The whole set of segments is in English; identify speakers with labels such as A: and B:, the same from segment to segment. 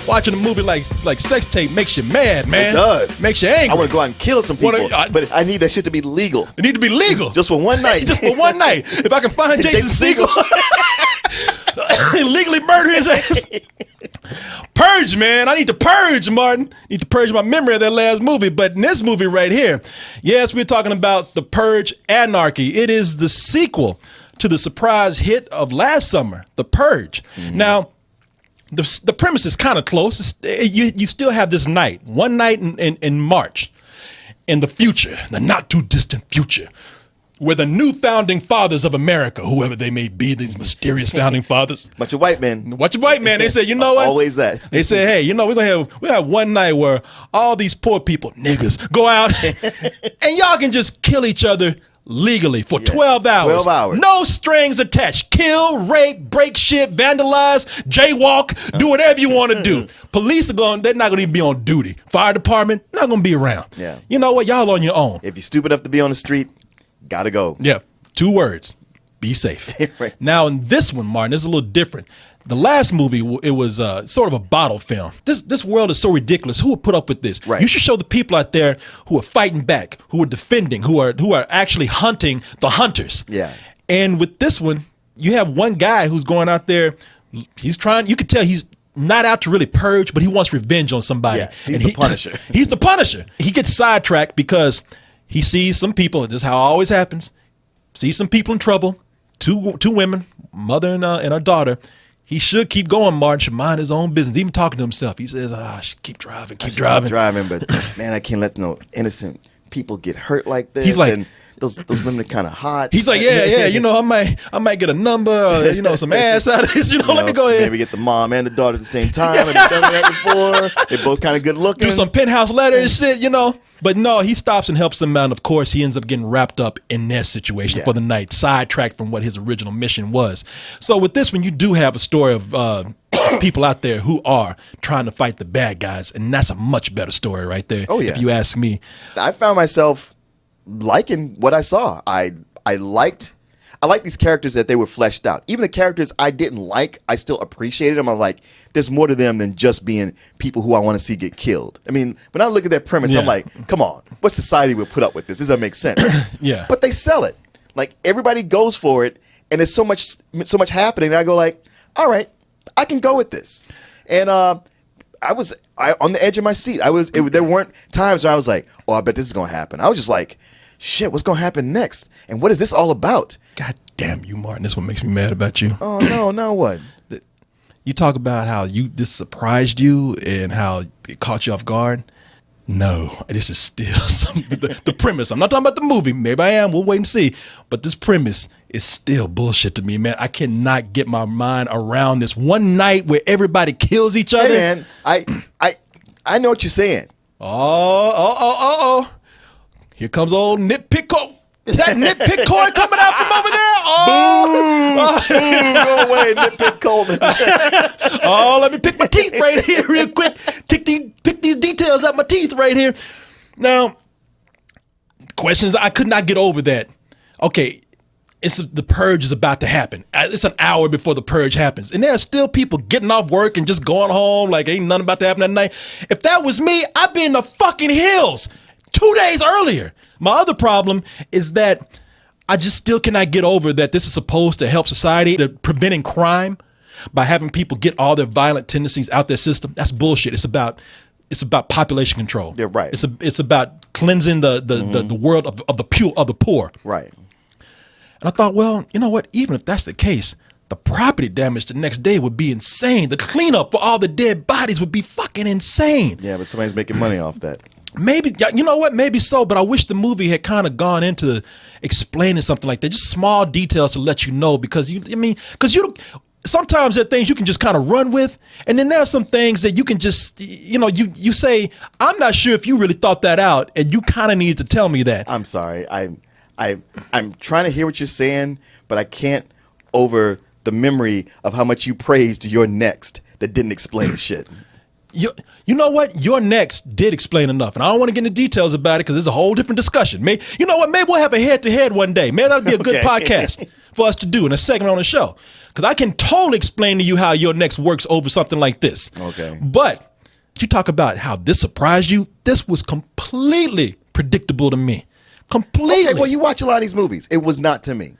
A: watching a movie like Sex Tape makes you mad, man.
B: It does.
A: Makes you angry.
B: I want to go out and kill some people, but I need that shit to be legal.
A: It need to be legal.
B: Just for one night.
A: Just for one night. If I can find Jason Segel and legally murder his ass. Purge, man. I need to purge, Martin. Need to purge my memory of that last movie. But in this movie right here, yes, we're talking about The Purge Anarchy. It is the sequel to the surprise hit of last summer, The Purge. Mm-hmm. Now, the premise is kind of close. You still have this night, one night in March, in the future, the not too distant future, where the new founding fathers of America, whoever they may be, these mysterious founding fathers.
B: Bunch of white men.
A: They said, you know what?
B: Always that.
A: They said, hey, you know, we have one night where all these poor people, niggas, go out and y'all can just kill each other legally for 12 hours.
B: 12 hours.
A: No strings attached. Kill, rape, break shit, vandalize, jaywalk, do whatever you want to do. Police they're not going to even be on duty. Fire department, not going to be around.
B: Yeah.
A: You know what? Y'all on your own.
B: If you're stupid enough to be on the street, gotta go.
A: Yeah. 2 words. Be safe.
B: Right.
A: Now, in this one, Martin, it's a little different. The last movie, it was sort of a bottle film. This world is so ridiculous. Who would put up with this?
B: Right.
A: You should show the people out there who are fighting back, who are defending, who are actually hunting the hunters.
B: Yeah.
A: And with this one, you have one guy who's going out there. He's trying. You could tell he's not out to really purge, but he wants revenge on somebody.
B: Yeah, he's the Punisher.
A: He's the Punisher. He gets sidetracked because he sees some people. This is how it always happens. Sees some people in trouble. Two women, mother and her daughter. He should keep going, Martin. Should mind his own business. Even talking to himself. He says, I should keep driving, keep driving.
B: But man, I can't let no innocent people get hurt like this.
A: He's like,
B: and those women are kind of hot.
A: He's like, yeah, you know, I might get a number or, you know, some ass out of this. Let me go ahead.
B: Maybe get the mom and the daughter at the same time. I've done that before. They're both kind of good looking.
A: Do some penthouse letter and shit, you know. But no, he stops and helps them out. And of course, he ends up getting wrapped up in their situation for the night, sidetracked from what his original mission was. So with this one, you do have a story of people out there who are trying to fight the bad guys. And that's a much better story right there, if you ask me.
B: I found myself liking what I saw. I liked these characters that they were fleshed out. Even the characters I didn't like, I still appreciated them. I'm like, there's more to them than just being people who I want to see get killed. I mean, when I look at that premise, I'm like, come on, what society would put up with this? This doesn't make sense.
A: Yeah.
B: But they sell it. Like everybody goes for it, and there's so much happening. And I go like, all right, I can go with this. And I was on the edge of my seat. There weren't times where I was like, oh, I bet this is gonna happen. I was just like, shit, what's gonna happen next? And what is this all about?
A: God damn you, Martin. This one makes me mad about you.
B: Oh no, now what?
A: You talk about how this surprised you and how it caught you off guard. No, this is still the premise. I'm not talking about the movie. Maybe I am. We'll wait and see. But this premise is still bullshit to me, man. I cannot get my mind around this one night where everybody kills each other.
B: Hey, man, I know what you're saying.
A: Oh. Here comes old nitpick. Is that nitpick Corey coming out from over there? Oh,
B: boom, go away, nitpick Coleman.
A: Oh, let me pick my teeth right here real quick. Pick these details out my teeth right here. Now, questions, I could not get over that. Okay, the purge is about to happen. It's an hour before the purge happens. And there are still people getting off work and just going home like ain't nothing about to happen that night. If that was me, I'd be in the fucking hills 2 days earlier. My other problem is that I just still cannot get over that this is supposed to help society. They're preventing crime by having people get all their violent tendencies out their system. That's bullshit. It's about population control.
B: Yeah, right.
A: It's about cleansing the world of the poor.
B: Right.
A: And I thought, well, you know what? Even if that's the case, the property damage the next day would be insane. The cleanup for all the dead bodies would be fucking insane.
B: Yeah, but somebody's making money off that.
A: Maybe, you know what? Maybe so, but I wish the movie had kind of gone into explaining something like that. Just small details to let you know, because sometimes there are things you can just kind of run with, and then there are some things that you can just, you say, I'm not sure if you really thought that out, and you kind of needed to tell me that.
B: I'm sorry. I'm trying to hear what you're saying, but I can't over the memory of how much you praised your next that didn't explain shit.
A: You know what? Your next did explain enough, and I don't want to get into details about it because it's a whole different discussion. You know what? Maybe we'll have a head-to-head one day. Maybe that'll be a good podcast. for us to do in a segment on the show. Because I can totally explain to you how your next works over something like this.
B: Okay.
A: But you talk about how this surprised you. This was completely predictable to me. Completely.
B: Okay, well, you watch a lot of these movies. It was not to me.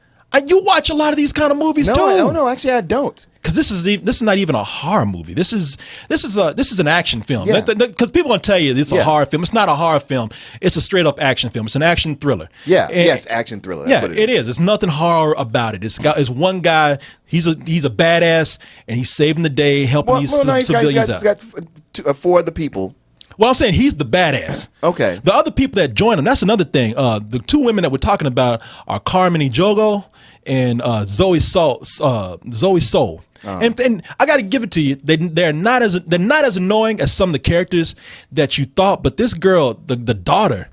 A: You watch a lot of these kind of movies too.
B: No, actually, I don't.
A: Because this is not even a horror movie. This is an action film.
B: Yeah.
A: Because people gonna tell you it's a horror film. It's not a horror film. It's a straight up action film. It's an action thriller.
B: Yeah.
A: And,
B: yes, action thriller. That's what
A: it is. It's nothing horror about it. It's one guy. He's a badass and he's saving the day, helping these civilians out.
B: He's got 4 other people.
A: Well, I'm saying he's the badass.
B: Okay.
A: The other people that join him, that's another thing. The 2 women that we're talking about are Carmen Ejogo and Zoe Soul. And I got to give it to you. They're not as annoying as some of the characters that you thought. But this girl, the daughter,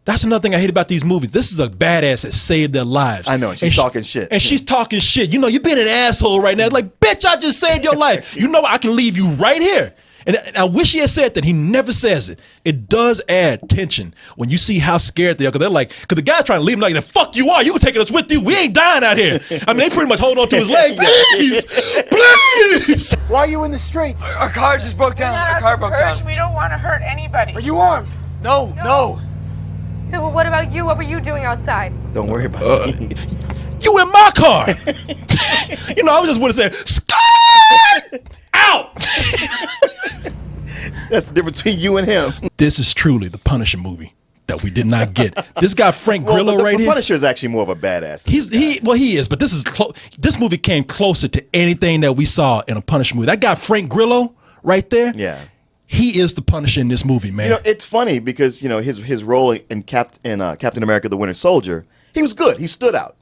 A: that's another thing I hate about these movies. This is a badass that saved their lives.
B: I know. She's talking shit.
A: And she's talking shit. You know, you're being an asshole right now. Like, bitch, I just saved your life. You know, I can leave you right here. And I wish he had said that. He never says it. It does add tension when you see how scared they are. Because the guy's trying to leave him like, the fuck you are. You can take us with you. We ain't dying out here. I mean, they pretty much hold on to his leg. Please, please.
C: Why are you in the streets?
D: Our car just broke down. Our car broke down.
E: We don't want to hurt anybody.
C: Are you armed?
D: No.
F: Well, what about you? What were you doing outside?
B: Don't worry about me.
A: You in my car. You know, I was just want to say, Scott! Out!
B: That's the difference between you and him.
A: This is truly the Punisher movie that we did not get. This guy Frank Grillo
B: the
A: here.
B: Punisher is actually more of a badass.
A: He is, but this movie came closer to anything that we saw in a Punisher movie. That guy Frank Grillo right there.
B: Yeah.
A: He is the Punisher in this movie, man.
B: You know, it's funny because, you know, his role in Captain America: The Winter Soldier, he was good. He stood out.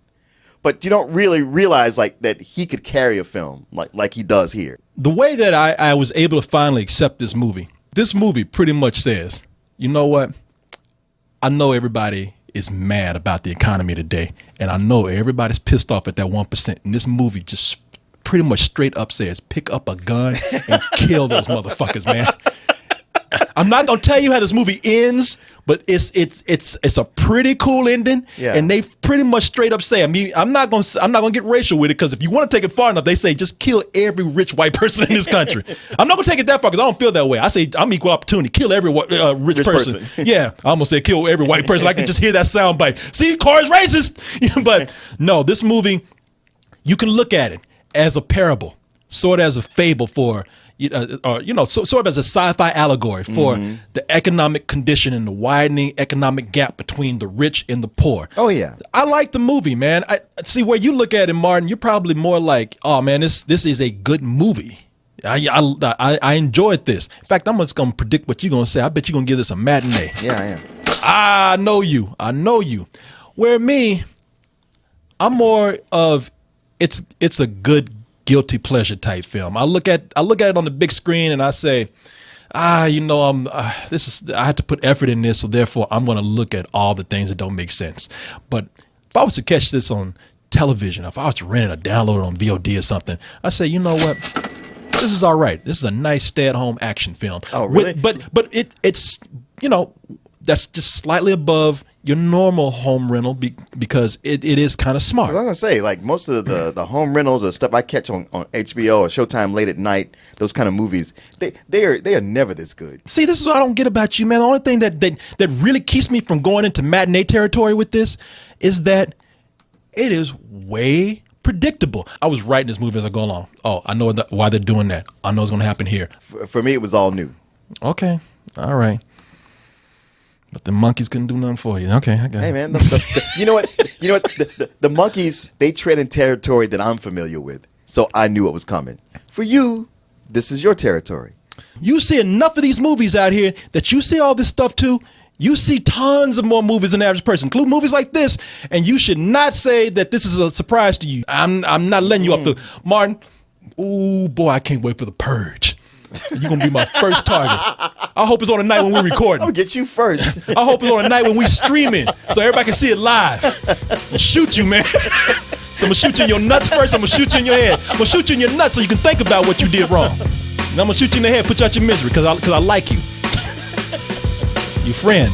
B: But you don't really realize like that he could carry a film like he does here.
A: The way that I was able to finally accept this movie pretty much says, you know what? I know everybody is mad about the economy today, and I know everybody's pissed off at that 1%. And this movie just pretty much straight up says, pick up a gun and kill those motherfuckers, man. I'm not gonna tell you how this movie ends, but it's a pretty cool ending.
B: Yeah.
A: And they pretty much straight up say, I mean, I'm not gonna get racial with it, because if you want to take it far enough, they say just kill every rich white person in this country. I'm not gonna take it that far because I don't feel that way. I say I'm equal opportunity. Kill every rich person. Yeah, I almost said kill every white person. I can just hear that sound bite. See, Car's racist. But no, this movie, you can look at it as a parable, sort of as a fable for. Sort of as a sci-fi allegory for the economic condition and the widening economic gap between the rich and the poor.
B: Oh yeah,
A: I like the movie, man. I see where you look at it, Martin. You're probably more like, oh man, this is a good movie. I enjoyed this. In fact, I'm just gonna predict what you're gonna say. I bet you're gonna give this a matinee.
B: Yeah, I am.
A: I know you. Where me, I'm more of it's a good guilty pleasure type film. I look at it on the big screen and I say, I had to put effort in this, so therefore I'm going to look at all the things that don't make sense. But if I was to catch this on television, if I was to rent it or download it on VOD or something, I say, you know what? This is all right. This is a nice stay-at-home action film.
B: Oh, really?
A: But it's that's just slightly above your normal home rental because it is kind of smart.
B: I was going to say, like, most of the home rentals or stuff I catch on HBO or Showtime late at night, those kind of movies, they are never this good.
A: See, this is what I don't get about you, man. The only thing that really keeps me from going into matinee territory with this is that it is way predictable. I was writing this movie as I go along. Oh, I know why they're doing that. I know it's going to happen here.
B: For me, it was all new.
A: Okay. All right. But the monkeys couldn't do nothing for you. Okay, I got it.
B: Hey, man, you know what? The monkeys, they tread in territory that I'm familiar with, so I knew what was coming. For you, this is your territory.
A: You see enough of these movies out here that you see all this stuff too. You see tons of more movies than the average person, including movies like this, and you should not say that this is a surprise to you. I'm not letting you off the Martin. Ooh, boy, I can't wait for the Purge. You're going to be my first target. I hope it's on a night when we're recording.
B: I'll get you first.
A: I hope it's on a night when we're streaming so everybody can see it live. I'll shoot you, man. So I'm going to shoot you in your nuts first. I'm going to shoot you in your head. I'm going to shoot you in your nuts so you can think about what you did wrong. And I'm going to shoot you in the head, put you out your misery because I like you. Your friend.